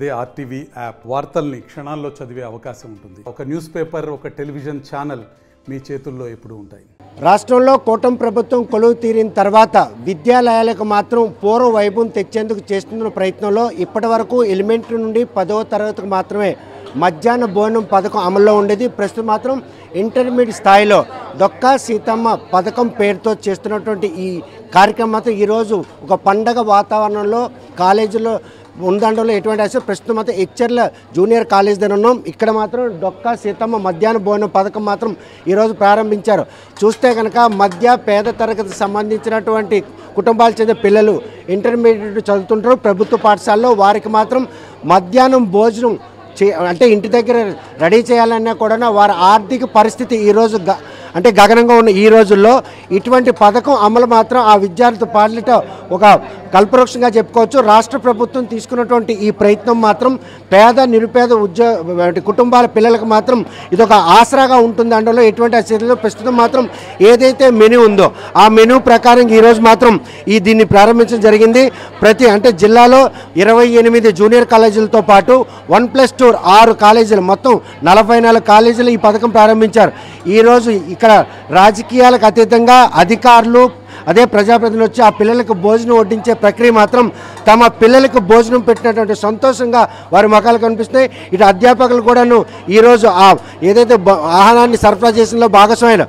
అదే RTV app వార్తల్ని క్షణాల్లో చదివే అవకాశం ఉంటుంది. ఒక న్యూస్ పేపర్, ఒక టెలివిజన్ ఛానల్ మీ చేతుల్లో ఎప్పుడూ ఉంటాయి. రాష్ట్రంలో కూటమి ప్రభుత్వం కొలువు తీరిన తర్వాత విద్యాలయాలకు మాత్రం పూర్వ వైభవం తెచ్చేందుకు చేస్తున్న ప్రయత్నంలో ఇప్పటి వరకు ఎలిమెంటరీ నుండి 10వ తరగతికి మాత్రమే మధ్యాహ్న భోజనం పథకం అమల్లో ఉండేది. ప్రస్తుతం మాత్రం ఇంటర్మీడియట్ స్థాయిలో డొక్కా సీతమ్మ పథకం పేరుతో చేస్తున్నటువంటి ఈ కార్యక్రమం మాత్రం ఈరోజు ఒక పండగ వాతావరణంలో కాలేజీలో ఉందండలో ఎటువంటి అసలు ప్రస్తుతం మాత్రం హెచ్ఆర్ల జూనియర్ కాలేజ్ దగ్గర ఉన్నాం. ఇక్కడ మాత్రం డొక్కా సీతమ్మ మధ్యాహ్న భోజనం పథకం మాత్రం ఈరోజు ప్రారంభించారు. చూస్తే కనుక పేద తరగతికి సంబంధించినటువంటి కుటుంబాలు చెందిన పిల్లలు ఇంటర్మీడియట్ చదువుతుంటారు ప్రభుత్వ పాఠశాలలో. వారికి మాత్రం మధ్యాహ్నం భోజనం అంటే ఇంటి దగ్గర రెడీ చేయాలన్నా కూడా వారి ఆర్థిక పరిస్థితి ఈరోజు అంటే గగనంగా ఉన్న ఈ రోజుల్లో ఇటువంటి పథకం అమలు మాత్రం ఆ విద్యార్థి పాలిట ఒక కల్పవృక్షంగా చెప్పుకోవచ్చు. రాష్ట్ర ప్రభుత్వం తీసుకున్నటువంటి ఈ ప్రయత్నం మాత్రం పేద నిరుపేద కుటుంబాల పిల్లలకు మాత్రం ఇదొక ఆసరాగా ఉంటుంది. అందులో ఎటువంటి చర్యలు ప్రస్తుతం మాత్రం ఏదైతే మెనూ ఉందో ఆ మెనూ ప్రకారం ఈరోజు మాత్రం దీన్ని ప్రారంభించడం జరిగింది. అంటే జిల్లాలో 28 జూనియర్ కాలేజీలతో పాటు 1+2 6 కాలేజీలు మొత్తం 44 కాలేజీలు ఈ పథకం ప్రారంభించారు. ఈరోజు ఇక్కడ రాజకీయాలకు అతీతంగా అధికారులు అదే ప్రజాప్రతినిధులు వచ్చి ఆ పిల్లలకు భోజనం వడ్డించే ప్రక్రియ మాత్రం తమ పిల్లలకు భోజనం పెట్టినటువంటి సంతోషంగా వారి ముఖాలు కనిపిస్తున్నాయి. ఇటు అధ్యాపకులు కూడాను ఈరోజు ఏదైతే ఆహారాన్ని సరఫరా చేసినలో భాగస్వామ్యం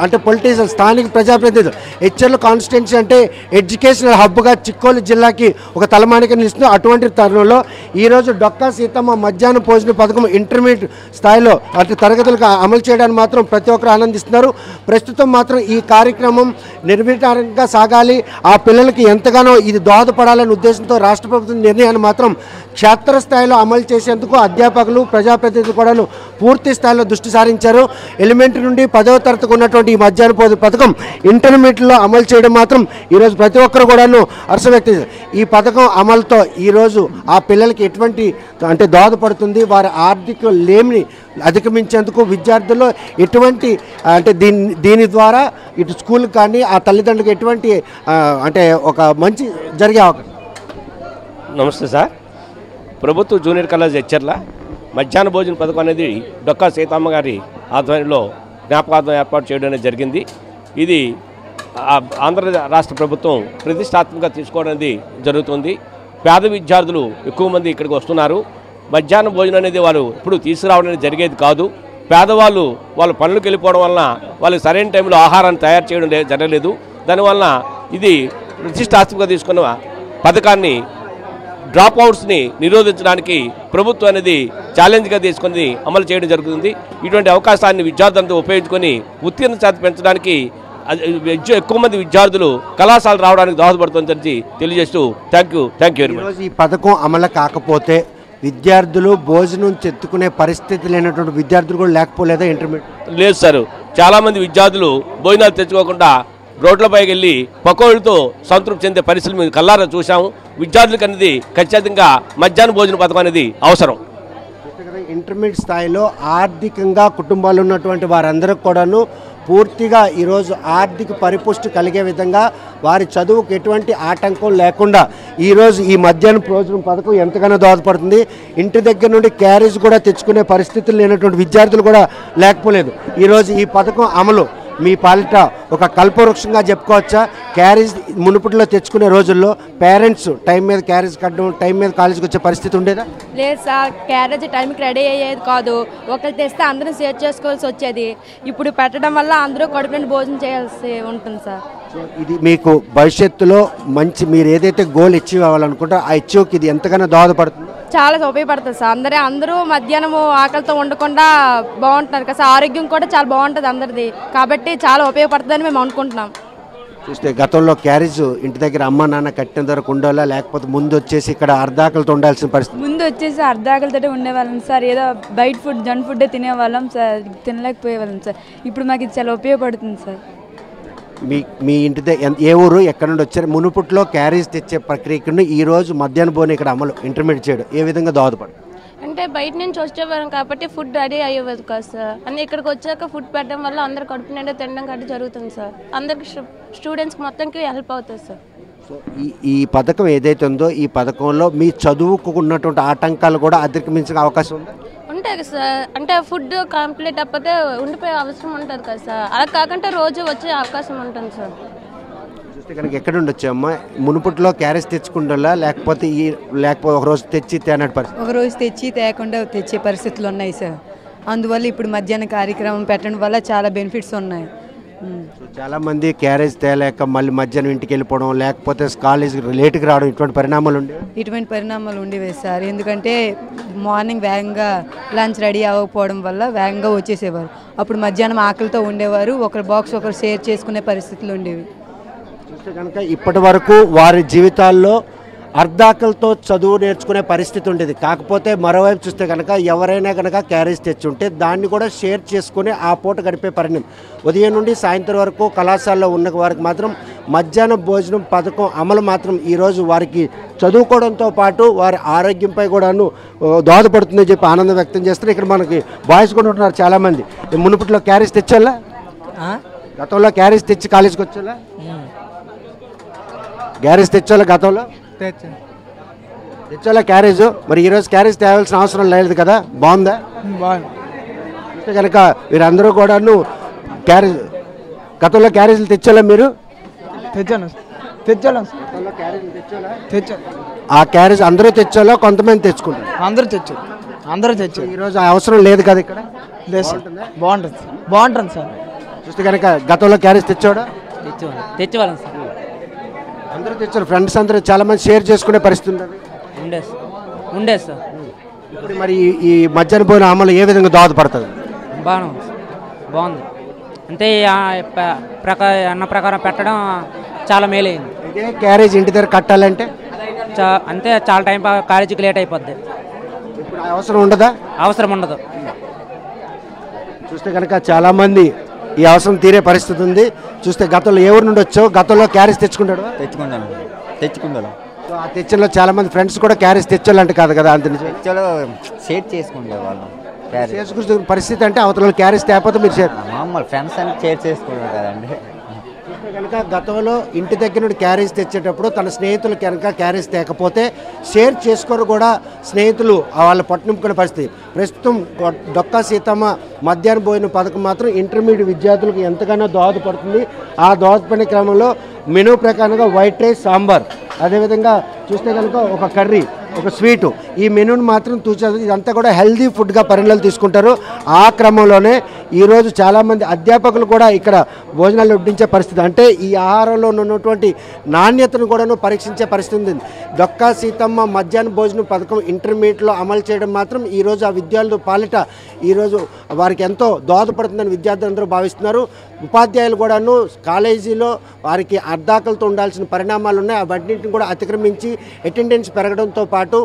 అంటే పొలిటీషియన్ స్థానిక ప్రజాప్రతినిధులు హెచ్ఆర్ల కాన్స్టిట్యున్సీ అంటే ఎడ్యుకేషనల్ హబ్గా చిక్కోలు జిల్లాకి ఒక తలమానిక నిలుస్తుంది. అటువంటి తరుణంలో ఈరోజు డొక్కా సీతమ్మ మధ్యాహ్న భోజన పథకం ఇంటర్మీడియట్ స్థాయిలో అటు తరగతులకు అమలు చేయడానికి మాత్రం ప్రతి ఒక్కరు ఆనందిస్తున్నారు. ప్రస్తుతం మాత్రం ఈ కార్యక్రమం నిర్విఘ్నంగా సాగాలి, ఆ పిల్లలకి ఎంతగానో ఇది దోహదపడాలనే ఉద్దేశంతో రాష్ట్ర ప్రభుత్వం నిర్ణయాన్ని మాత్రం క్షేత్రస్థాయిలో అమలు చేసేందుకు అధ్యాపకులు ప్రజాప్రతినిధులు కూడా పూర్తి స్థాయిలో దృష్టి సారించారు. ఎలిమెంటరీ నుండి 10వ తరగతికి ఉన్నటువంటి ఈ మధ్యాహ్న భోజన పథకం ఇంటర్మీడియట్లో అమలు చేయడం మాత్రం ఈరోజు ప్రతి ఒక్కరు కూడాను హర్షం వ్యక్తం చేశారు. ఈ పథకం అమలుతో ఈరోజు ఆ పిల్లలకి ఎటువంటి అంటే దోహదపడుతుంది, వారి ఆర్థిక లేమిని అధిగమించేందుకు విద్యార్థుల్లో ఎటువంటి అంటే దీని ద్వారా ఇటు స్కూల్ కానీ ఆ తల్లిదండ్రులకు ఎటువంటి అంటే ఒక మంచి జరిగే అవకాశం. నమస్తే సార్. ప్రభుత్వ జూనియర్ కాలేజ్ హెచ్ఆర్ల మధ్యాహ్న భోజన పథకం అనేది డొక్కా సీతమ్మ గారి ఆధ్వర్యంలో జ్ఞాపకార్థం ఏర్పాటు చేయడం అనేది జరిగింది. ఇది ఆంధ్ర రాష్ట్ర ప్రభుత్వం ప్రతిష్టాత్మకంగా తీసుకోవడం అనేది జరుగుతుంది. పేద విద్యార్థులు ఎక్కువ మంది ఇక్కడికి వస్తున్నారు. మధ్యాహ్న భోజనం అనేది వాళ్ళు ఇప్పుడు తీసుకురావడం అనేది జరిగేది కాదు. పేదవాళ్ళు వాళ్ళ పనులకు వెళ్ళిపోవడం వలన వాళ్ళకి సరైన టైంలో ఆహారాన్ని తయారు చేయడం జరగలేదు. దానివల్ల ఇది ప్రతిష్టాత్మకంగా తీసుకున్న పథకాన్ని డ్రాప్ అవుట్స్ని నిరోధించడానికి ప్రభుత్వం అనేది ఛాలెంజ్గా తీసుకొని అమలు చేయడం జరుగుతుంది. ఇటువంటి అవకాశాన్ని విద్యార్థులతో ఉపయోగించుకొని ఉత్తీర్ణ శాతం పెంచడానికి ఎక్కువ మంది విద్యార్థులు కళాశాల రావడానికి దోహదపడుతుందని తెలియజేస్తూ థ్యాంక్ యూ వెరీ మచ్. ఈ పథకం అమలు కాకపోతే విద్యార్థులు భోజనం చెత్తుకునే పరిస్థితి లేనటువంటి విద్యార్థులు కూడా లేకపోలేదా ఇంటర్మీడియట్? లేదు సార్, చాలామంది విద్యార్థులు భోజనాలు తెచ్చుకోకుండా రోడ్లపైకి వెళ్ళి పకోళ్ళతో సంతృప్తి చెందే పరిస్థితులు మేము కల్లారా చూసాము. విద్యార్థులకు అనేది ఖచ్చితంగా మధ్యాహ్న భోజన పథకం అనేది అవసరం. ఇంటర్మీడియట్ స్థాయిలో ఆర్థికంగా కుటుంబాలు ఉన్నటువంటి వారందరికీ కూడాను పూర్తిగా ఈరోజు ఆర్థిక పరిపుష్టి కలిగే విధంగా వారి చదువుకు ఎటువంటి ఆటంకం లేకుండా ఈరోజు ఈ మధ్యాహ్న భోజనం పథకం ఎంతగానో దోహదపడుతుంది. ఇంటి దగ్గర నుండి క్యారేజ్ కూడా తెచ్చుకునే పరిస్థితులు లేనటువంటి విద్యార్థులు కూడా లేకపోలేదు. ఈరోజు ఈ పథకం అమలు మీ పాలిట ఒక కల్పవృక్షంగా చెప్పుకోవచ్చా? క్యారేజ్ మునుపటిలో తెచ్చుకునే రోజుల్లో పేరెంట్స్ టైం మీద క్యారేజ్ కట్టడం, టైం మీద కాలేజీకి వచ్చే పరిస్థితి ఉండేదా? లేదు సార్, క్యారేజ్ టైంకి రెడీ అయ్యేది కాదు. ఒకరు తెస్తే అందరం షేర్ చేసుకోవాల్సి వచ్చేది. ఇప్పుడు పెట్టడం వల్ల అందరూ కడుపు నిండా భోజనం చేయాల్సి ఉంటుంది సార్. ఇది మీకు భవిష్యత్తులో మంచి మీరు ఏదైతే గోల్ అచీవ్ అవ్వాలనుకుంటారో ఆ అచీవ్కి ఇది ఎంతగానో దోహదపడుతుంది? చాలా ఉపయోగపడుతుంది సార్. అందరూ మధ్యాహ్నం ఆకలితో ఉండకుండా బాగుంటున్నారు కదా సార్. ఆరోగ్యం కూడా చాలా బాగుంటుంది అందరిది, కాబట్టి చాలా ఉపయోగపడుతుందని మేము అనుకుంటున్నాం. చూస్తే గతంలో క్యారేజ్ ఇంటి దగ్గర అమ్మ నాన్న కట్టిన వరకు ఉండాలా, లేకపోతే ముందు వచ్చేసి ఇక్కడ అర్ధాకలతో ఉండాల్సిన పరిస్థితి? ముందు వచ్చేసి అర్ధాకలతో ఉండేవాళ్ళం సార్. ఏదో బయట ఫుడ్ జంక్ ఫుడ్ తినేవాళ్ళం సార్, తినలేకపోయేవాళ్ళం సార్. ఇప్పుడు మాకు ఇది చాలా ఉపయోగపడుతుంది సార్. మీ ఇంటి దగ్గర ఏ ఊరు, ఎక్కడ నుండి వచ్చారు? మునుపట్లో క్యారేజ్ తెచ్చే ప్రక్రియను ఈరోజు మధ్యాహ్న భోజనం ఇక్కడ అమలు ఇంటర్మీడియట్ చేయడం ఏ విధంగా దోహదపడుతుంది? అంటే బయట నుంచి వచ్చేవారం కాబట్టి ఫుడ్ రెడీ అయ్యేది కాదు సార్. అన్నీ ఇక్కడికి వచ్చాక ఫుడ్ పెట్టడం వల్ల అందరు కడుపు నిండా తినడం కాబట్టి జరుగుతుంది సార్. అందరికి స్టూడెంట్స్కి మొత్తానికి హెల్ప్ అవుతుంది సార్. సో ఈ పథకం ఏదైతే ఉందో ఈ పథకంలో మీ చదువుకు ఉన్నటువంటి ఆటంకాలు కూడా అధిగమించే అవకాశం ఉంది. ఉంటాయి కదా సార్, అంటే ఫుడ్ కంప్లీట్ అప్పతే ఉండిపోయే అవసరం ఉంటుంది కదా సార్, అలా కాకుండా రోజు వచ్చే అవకాశం ఉంటుంది సార్. చూస్తే కనుక ఎక్కడ ఉండొచ్చు అమ్మా, మునుపట్లో క్యారేజ్ తెచ్చుకుంటా లేకపోతే ఒక రోజు తెచ్చి తేనటి పరిస్థితి, ఒక రోజు తెచ్చి తేకుండా తెచ్చే పరిస్థితులు ఉన్నాయి సార్. అందువల్ల ఇప్పుడు మధ్యాహ్న కార్యక్రమం పెట్టడం వల్ల చాలా బెనిఫిట్స్ ఉన్నాయి. చాలామంది క్యారేజ్ తేలేక మళ్ళీ మధ్యాహ్నం ఇంటికి వెళ్ళిపోవడం లేకపోతే కాలేజీకి లేటుగా రావడం ఇటువంటి పరిణామాలు ఉండేవి సార్. ఎందుకంటే మార్నింగ్ వేగంగా లంచ్ రెడీ అవ్వకపోవడం వల్ల వేగంగా వచ్చేసేవారు. అప్పుడు మధ్యాహ్నం ఆకలితో ఉండేవారు, ఒకరి బాక్స్ ఒకరు షేర్ చేసుకునే పరిస్థితులు ఉండేవి. చూస్తే కనుక ఇప్పటి వరకు వారి జీవితాల్లో అర్ధాకలతో చదువు నేర్చుకునే పరిస్థితి ఉండేది. కాకపోతే మరోవైపు చూస్తే కనుక ఎవరైనా కనుక క్యారేజ్ తెచ్చుంటే దాన్ని కూడా షేర్ చేసుకుని ఆ పూట గడిపే పరిణామం. ఉదయం నుండి సాయంత్రం వరకు కళాశాలలో ఉన్న వారికి మాత్రం మధ్యాహ్న భోజనం పథకం అమలు మాత్రం ఈరోజు వారికి చదువుకోవడంతో పాటు వారి ఆరోగ్యంపై కూడాను దోహదపడుతుందని చెప్పి ఆనందం వ్యక్తం చేస్తారు. ఇక్కడ మనకి బాయ్స్ కూడా ఉంటున్నారు చాలామంది. మునుపట్లో క్యారేజ్ తెచ్చాలా, గతంలో క్యారేజ్ తెచ్చి కాలేజీకి వచ్చేలా, క్యారేజ్ తెచ్చాలా గతంలో తెచ్చాలా క్యారేజ్, మరి ఈరోజు క్యారేజ్ తేవాల్సిన అవసరం లేదు కదా, బాగుందా? అంటే కనుక వీరందరూ కూడాను క్యారేజ్ గతంలో క్యారేజీలు తెచ్చాలా మీరు? తెచ్చాను ఆ క్యారేజ్ అందరూ తెచ్చాలా కొంతమంది తెచ్చుకుంటారు? అందరూ తెచ్చారు. ఈరోజు అవసరం లేదు కదా ఇక్కడ? బాగుంటుంది సార్. చూస్తే కనుక గతంలో క్యారేజ్ తెచ్చాడా? తెచ్చేవాళ్ళం సార్, అందరూ తెచ్చారు. ఫ్రెండ్స్ అందరూ చాలా మంది షేర్ చేసుకునే పరిస్థితి ఉండేది సార్. ఇప్పుడు మరి ఈ మధ్యాహ్న భోజన అమలు ఏ విధంగా దోహదపడుతుంది? బాగుంది. అంటే అన్న ప్రకారం పెట్టడం చాలా మేలైంది. ఇదే క్యారేజ్ ఇంటి దగ్గర కట్టాలంటే అంతే చాలా టైం కాలేజీకి లేట్ అయిపోద్ది. ఇప్పుడు అవసరం ఉండదా? అవసరం ఉండదు. చూస్తే కనుక చాలామంది ఈ అవసరం తీరే పరిస్థితి ఉంది. చూస్తే గతంలో ఏ ఊరు నుండి వచ్చావు? గతంలో క్యారేజ్ తెచ్చుకుంటాడు? తెచ్చుకుంటాను. ఆ తెచ్చలో చాలా మంది ఫ్రెండ్స్ కూడా క్యారేజ్ తెచ్చాలంటే కాదు కదా, అంత షేర్ చేసుకుంటారు వాళ్ళు. పరిస్థితి అంటే అవతల క్యారేజ్ తేకపోతే మీరు మామూలు ఫ్రెండ్స్ అని షేర్ చేసుకుంటారు కదండి. కనుక గతంలో ఇంటి దగ్గర నుండి క్యారేజ్ తెచ్చేటప్పుడు తన స్నేహితులు కనుక క్యారేజ్ తేకపోతే షేర్ చేసుకొని కూడా స్నేహితులు వాళ్ళ పట్టునింపుకునే పరిస్థితి. ప్రస్తుతం డొక్కా సీతమ్మ మధ్యాహ్న భోజన పథకం మాత్రం ఇంటర్మీడియట్ విద్యార్థులకు ఎంతగానో దోహదపడుతుంది. ఆ దోహదపడే క్రమంలో మెనూ ప్రకారంగా వైట్ రైస్, సాంబార్, అదేవిధంగా చూస్తే కనుక ఒక కర్రీ, ఒక స్వీటు, ఈ మెనూని మాత్రం ఇదంతా కూడా హెల్దీ ఫుడ్గా పరిగణలోకి తీసుకుంటారు. ఆ క్రమంలోనే ఈరోజు చాలామంది అధ్యాపకులు కూడా ఇక్కడ భోజనాలు వడ్డించే పరిస్థితి, అంటే ఈ ఆహారంలో ఉన్నటువంటి నాణ్యతను కూడాను పరీక్షించే పరిస్థితి ఉంది. డొక్కా సీతమ్మ మధ్యాహ్న భోజనం పథకం ఇంటర్మీడియట్లో అమలు చేయడం మాత్రం ఈరోజు ఆ విద్యార్థుల పాలిట ఈరోజు వారికి ఎంతో దోహదపడుతుందని విద్యార్థులందరూ భావిస్తున్నారు. ఉపాధ్యాయులు కూడాను కాలేజీలో వారికి అర్ధాకలతో ఉండాల్సిన పరిణామాలు ఉన్నాయి. అవన్నింటిని కూడా అతిక్రమించి అటెండెన్స్ పెరగడంతో పాటు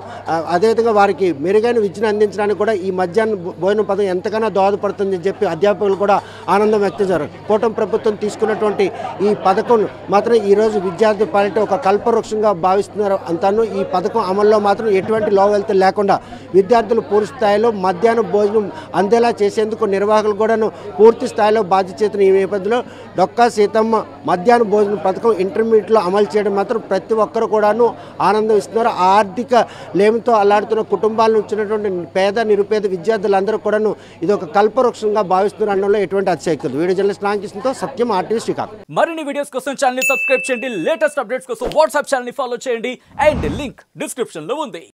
అదేవిధంగా వారికి మెరుగైన విద్యను అందించడానికి కూడా ఈ మధ్యాహ్న భోజన పథకం ఎంతగానో దోహదపడుతుందని చెప్పి అధ్యాపకులు కూడా ఆనందం వ్యక్తం చేశారు. కూటమి ప్రభుత్వం తీసుకున్నటువంటి ఈ పథకం మాత్రం ఈరోజు విద్యార్థి పాలిట ఒక కల్పవృక్షంగా భావిస్తున్నారు అంతాను. ఈ పథకం అమల్లో మాత్రం ఎటువంటి లోవెల్త్ లేకుండా విద్యార్థులు పూర్తి స్థాయిలో మధ్యాహ్న భోజనం అందేలా చేసేందుకు నిర్వాహకులు కూడాను పూర్తి స్థాయిలో బాధ్యత చేతున్న ఈ నేపథ్యంలో డొక్కా సీతమ్మ మధ్యాహ్న భోజన పథకం ఇంటర్మీడియట్లో అమలు చేయడం మాత్రం ప్రతి ఒక్కరు కూడాను ఆనందం ఇస్తున్నారు. ఆర్థిక లేమితో అల్లాడుతున్న కుటుంబాలను వచ్చినటువంటి పేద నిరుపేద విద్యార్థులందరూ కూడాను ఇది ఒక కల్పవృక్షంగా భావిస్తున్నారు అనడంలో ఎటువంటి అతిశయక్తి. వీడియో జర్నలిస్ట్ నాగకృష్ణతో సత్యం, RTV శ్రీకాకుళం. మరిన్ని వీడియోస్ కోసం ఛానల్ ని సబ్స్క్రైబ్ చేయండి, లేటెస్ట్ అప్డేట్స్ కోసం వాట్సాప్ ఛానల్ ని ఫాలో చేయండి అండ్ లింక్ డిస్క్రిప్షన్ లో ఉంది.